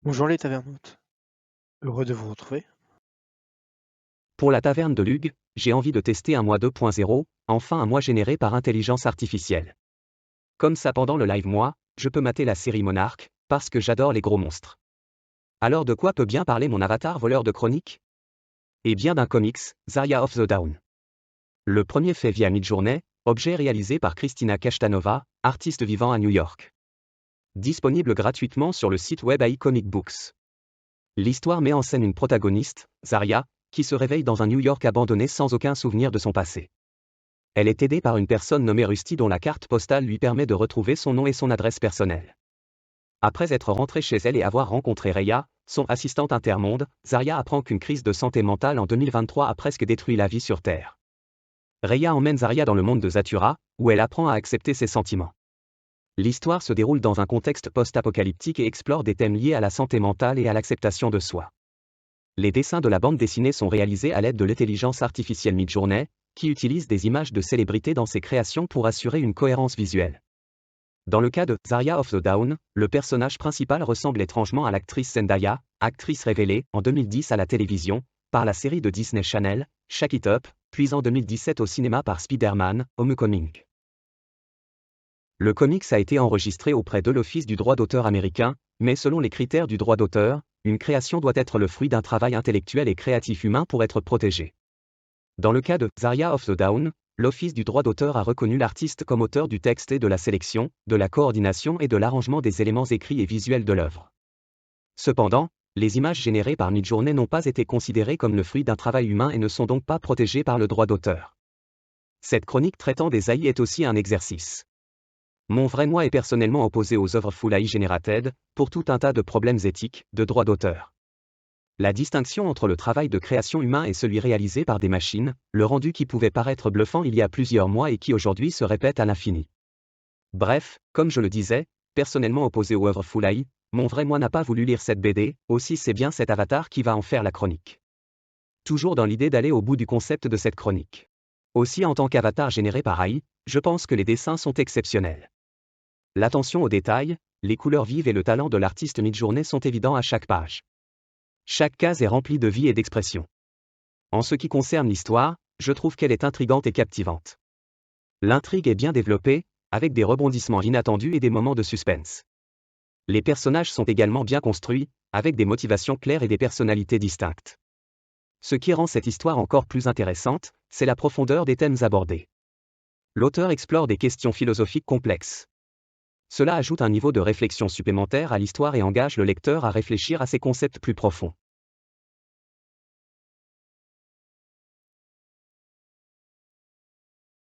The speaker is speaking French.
Bonjour les tavernautes, heureux de vous retrouver. Pour la taverne de Lug, j'ai envie de tester un moi 2.0, enfin un moi généré par intelligence artificielle. Comme ça pendant le live moi, je peux mater la série Monarch, parce que j'adore les gros monstres. Alors de quoi peut bien parler mon avatar voleur de chroniques? Eh bien d'un comics, Zarya of the Dawn. Le premier fait via Midjourney, objet réalisé par Christina Kashtanova, artiste vivant à New York. Disponible gratuitement sur le site web AI Comic Books. L'histoire met en scène une protagoniste, Zarya, qui se réveille dans un New York abandonné sans aucun souvenir de son passé. Elle est aidée par une personne nommée Rusty dont la carte postale lui permet de retrouver son nom et son adresse personnelle. Après être rentrée chez elle et avoir rencontré Rhea, son assistante intermonde, Zarya apprend qu'une crise de santé mentale en 2023 a presque détruit la vie sur Terre. Rhea emmène Zarya dans le monde de Zathura, où elle apprend à accepter ses sentiments. L'histoire se déroule dans un contexte post-apocalyptique et explore des thèmes liés à la santé mentale et à l'acceptation de soi. Les dessins de la bande dessinée sont réalisés à l'aide de l'intelligence artificielle Midjourney, qui utilise des images de célébrités dans ses créations pour assurer une cohérence visuelle. Dans le cas de Zarya of the Dawn, le personnage principal ressemble étrangement à l'actrice Zendaya, actrice révélée, en 2010 à la télévision, par la série de Disney Channel, Shake It Up, puis en 2017 au cinéma par Spider-Man, Homecoming. Le comics a été enregistré auprès de l'Office du droit d'auteur américain, mais selon les critères du droit d'auteur, une création doit être le fruit d'un travail intellectuel et créatif humain pour être protégée. Dans le cas de Zarya of the Dawn, l'Office du droit d'auteur a reconnu l'artiste comme auteur du texte et de la sélection, de la coordination et de l'arrangement des éléments écrits et visuels de l'œuvre. Cependant, les images générées par Midjourney n'ont pas été considérées comme le fruit d'un travail humain et ne sont donc pas protégées par le droit d'auteur. Cette chronique traitant des AI est aussi un exercice. Mon vrai moi est personnellement opposé aux œuvres full AI generated, pour tout un tas de problèmes éthiques, de droit d'auteur. La distinction entre le travail de création humain et celui réalisé par des machines, le rendu qui pouvait paraître bluffant il y a plusieurs mois et qui aujourd'hui se répète à l'infini. Bref, comme je le disais, personnellement opposé aux œuvres full AI, mon vrai moi n'a pas voulu lire cette BD, aussi c'est bien cet avatar qui va en faire la chronique. Toujours dans l'idée d'aller au bout du concept de cette chronique. Aussi en tant qu'avatar généré par AI, je pense que les dessins sont exceptionnels. L'attention aux détails, les couleurs vives et le talent de l'artiste Midjourney sont évidents à chaque page. Chaque case est remplie de vie et d'expression. En ce qui concerne l'histoire, je trouve qu'elle est intrigante et captivante. L'intrigue est bien développée, avec des rebondissements inattendus et des moments de suspense. Les personnages sont également bien construits, avec des motivations claires et des personnalités distinctes. Ce qui rend cette histoire encore plus intéressante, c'est la profondeur des thèmes abordés. L'auteur explore des questions philosophiques complexes. Cela ajoute un niveau de réflexion supplémentaire à l'histoire et engage le lecteur à réfléchir à ces concepts plus profonds.